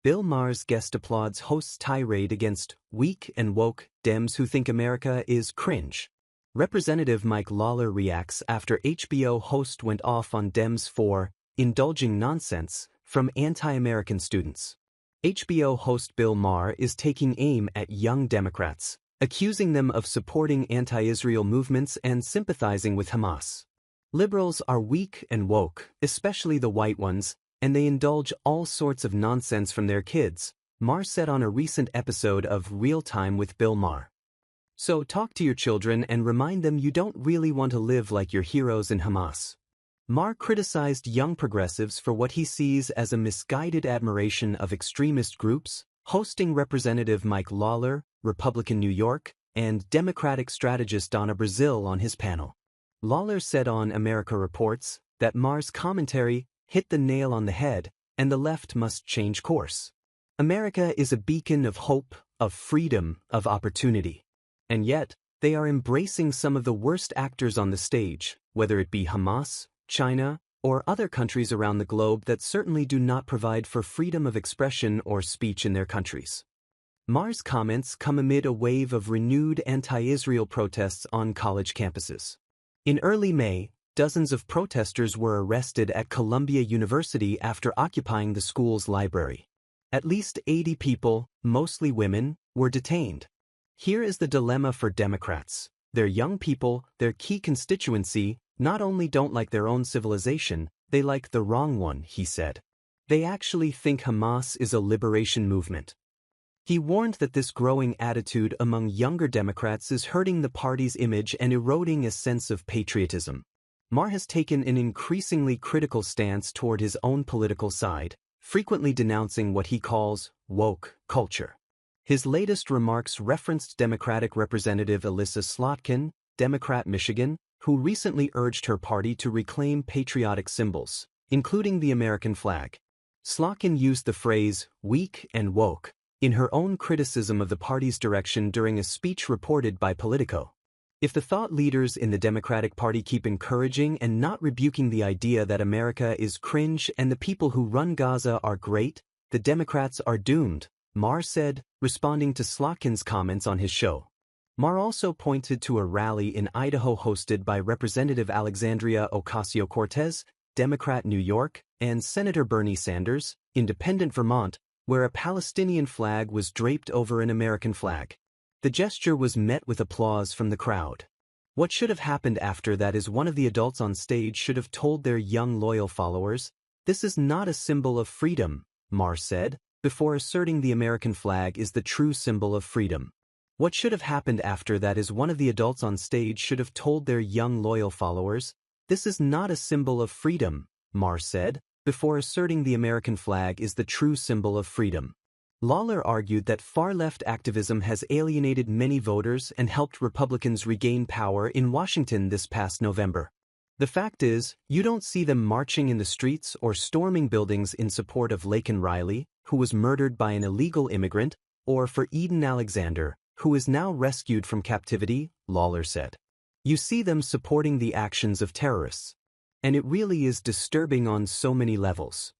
Bill Maher's guest applauds host's tirade against weak and woke Dems who think America is cringe. Representative Lawler reacts after HBO host went off on Dems for indulging nonsense from anti-American students. HBO host Bill Maher is taking aim at young Democrats, accusing them of supporting anti-Israel movements and sympathizing with Hamas. Liberals are weak and woke, especially the white ones, and they indulge all sorts of nonsense from their kids, Maher said on a recent episode of Real Time with Bill Maher. So talk to your children and remind them you don't really want to live like your heroes in Hamas. Maher criticized young progressives for what he sees as a misguided admiration of extremist groups, hosting Representative Lawler, Republican New York, and Democratic strategist Donna Brazile on his panel. Lawler said on America Reports that Maher's commentary hit the nail on the head, and the left must change course. America is a beacon of hope, of freedom, of opportunity. And yet, they are embracing some of the worst actors on the stage, whether it be Hamas, China, or other countries around the globe that certainly do not provide for freedom of expression or speech in their countries. Maher's comments come amid a wave of renewed anti-Israel protests on college campuses. In early May, dozens of protesters were arrested at Columbia University after occupying the school's library. At least 80 people, mostly women, were detained. Here is the dilemma for Democrats. Their young people, their key constituency, not only don't like their own civilization, they like the wrong one, he said. They actually think Hamas is a liberation movement. He warned that this growing attitude among younger Democrats is hurting the party's image and eroding a sense of patriotism. Maher has taken an increasingly critical stance toward his own political side, frequently denouncing what he calls woke culture. His latest remarks referenced Democratic Representative Elissa Slotkin, Democrat Michigan, who recently urged her party to reclaim patriotic symbols, including the American flag. Slotkin used the phrase weak and woke in her own criticism of the party's direction during a speech reported by Politico. If the thought leaders in the Democratic Party keep encouraging and not rebuking the idea that America is cringe and the people who run Gaza are great, the Democrats are doomed, Maher said, responding to Slotkin's comments on his show. Maher also pointed to a rally in Idaho hosted by Representative Alexandria Ocasio-Cortez, Democrat New York, and Senator Bernie Sanders, Independent Vermont, where a Palestinian flag was draped over an American flag. The gesture was met with applause from the crowd. What should have happened after that is one of the adults on stage should have told their young loyal followers, "This is not a symbol of freedom," Maher said, before asserting the American flag is the true symbol of freedom. What should have happened after that is one of the adults on stage should have told their young loyal followers, "This is not a symbol of freedom," Maher said, before asserting the American flag is the true symbol of freedom. Lawler argued that far-left activism has alienated many voters and helped Republicans regain power in Washington this past November. The fact is, you don't see them marching in the streets or storming buildings in support of Laken Riley, who was murdered by an illegal immigrant, or for Eden Alexander, who is now rescued from captivity, Lawler said. You see them supporting the actions of terrorists. And it really is disturbing on so many levels.